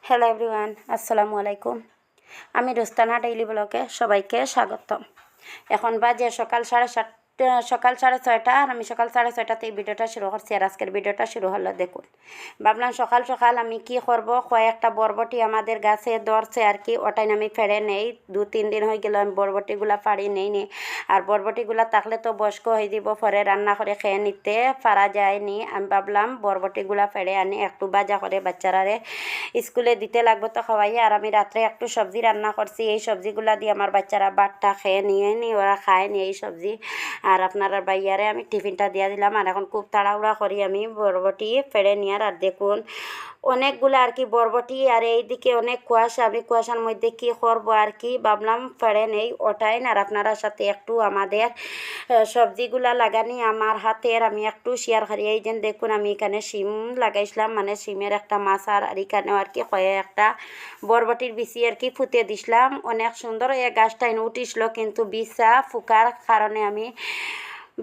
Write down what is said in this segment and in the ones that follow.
Hello everyone, আসসালামু আলাইকুম। আমি রুস্তানা ডেইলি ব্লগে সবাইকে স্বাগতম। এখন বাজে সকাল 6:30 আর আমি সকাল 6:30 এই ভিডিওটা শুরু করছি। আর আজকের ভিডিওটা শুরু হলো দেখুন। ভাবলাম সকাল সকাল আমি কি করব, কয়েকটা বরবটি আমাদের গাছে ধরছে আর কি, ওটাই আমি ফেড়ে নেই। 2-3 দিন হয়ে গেল আমি বরবটিগুলা ফাড়ি নেই। আর বরবটিগুলা থাকলে তো বয়স্ক হয়ে দিব, পরে রান্না করে খেয়ে নিতে পারা যায়নি। আমি ভাবলাম বরবটিগুলা ফেড়ে আনি, একটু ভাজা করে বাচ্চারারে স্কুলে দিতে লাগবে তো খাওয়াই। আর আমি রাত্রে একটু সবজি রান্না করছি, এই সবজিগুলা দিয়ে আমার বাচ্চারা ভাতটা খেয়ে নিয়ে ওরা খায়নি এই সবজি। আর আপনারা ভাইয়ারে আমি টিফিনটা দিয়ে দিলাম। আর এখন খুব তাড়াহুড়া করি আমি বরবটি ফেড়ে নিয়ে। আর দেখুন অনেকগুলো আর কি বরবটি, আর এইদিকে অনেক কুয়াশা। আমি কুয়াশার মধ্যে কি করবো আর কি, ভাবলাম ফেড়ে নেই ওটাই। আর আপনারা সাথে একটু আমাদের সবজিগুলা লাগানি আমার হাতের আমি একটু শেয়ার করি। এই যে দেখুন আমি এখানে শিম লাগাইছিলাম, মানে শিমের একটা মাছ। আর এখানেও আর কি একটা বরবটির বিচি আর কি ফুটে দিছিলাম। অনেক সুন্দর এই গাছটা উঠিছিল, কিন্তু বিছা ফুকার কারণে আমি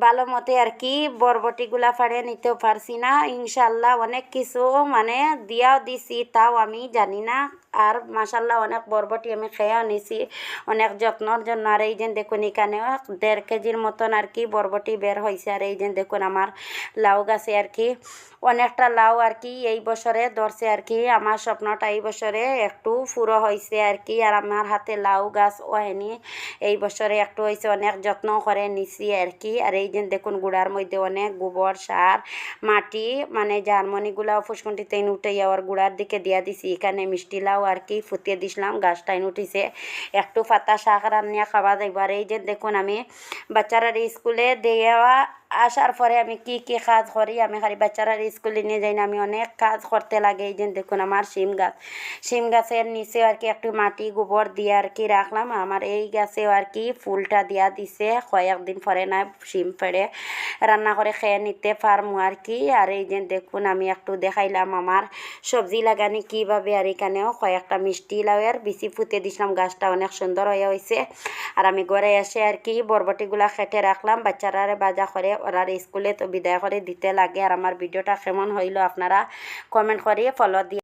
ভালো মতে আর কি বরবটিগুলা ফাড়িয়ে নিতেও পারছি না। ইনশাল্লাহ অনেক কিছু মানে দিয়াও দিছি, তাও আমি জানি না। আর মাসাল্লাহ অনেক বরবটি আমি খেয়েও নিছি অনেক যত্নর জন্য। আর এই যে দেখুন এখানেও 1.5 কেজির মতন আর কি বরবটি বের হয়েছে। আর এই যে দেখুন আমার লাউ গাছে আর কি অনেকটা লাউ আর কি এই বছরে ধরছে আর কি। আমার স্বপ্নটা এই বছরে একটু পুরো হয়েছে আর কি। আর আমার হাতে লাউ গাছ হয়নি এই বছরে, একটু হয়েছে, অনেক যত্ন করে নিছি আর কি। আর এই যে দেখুন গুড়ার মধ্যে অনেক গোবর সার মাটি মানে জার্মনিগুলাও ফুসকুন্টিতে উঠে যাওয়ার গুড়ার দিকে দিয়া দিছি। এখানে মিষ্টি লাউ আর কি ফুটিয়ে দিছিলাম, গাছটাই উঠিছে। একটু পাতা শাক রান্না খাওয়া যাইব। আর এই যে দেখুন আমি বাচ্চারা স্কুলে দেওয়া আসার পরে আমি কি কি কাজ করি, আমি খালি বাচ্চারা স্কুলে নিয়ে যাই না, আমি অনেক কাজ করতে লাগে। এই যে দেখুন আমার শিম গাছের নিচে আর কি একটু মাটি গোবর দিয়ে আর কি রাখলাম। আমার এই গাছেও আর কি ফুলটা দিয়া দিছে, কয়েকদিন পরে না শিম ফেড়ে রান্না করে খেয়ে নিতে পারমু আর কি। আর এই যে দেখুন আমি একটু দেখাইলাম আমার সবজি লাগানি কিভাবে। আর এখানেও কয়েকটা মিষ্টি লাউয়ের বিচি ফুটে দিছিলাম, গাছটা অনেক সুন্দর হয়ে হয়েছে। আর আমি ঘরে এসে আর কি বরবটিগুলা কেটে রাখলাম, বাচ্চারা ভাজা করে ওরা স্কুলে তো বিদায় করে দিতে লাগে। আর আমার ভিডিওটা কেমন হইলো আপনারা কমেন্ট করে ফলো দিয়ে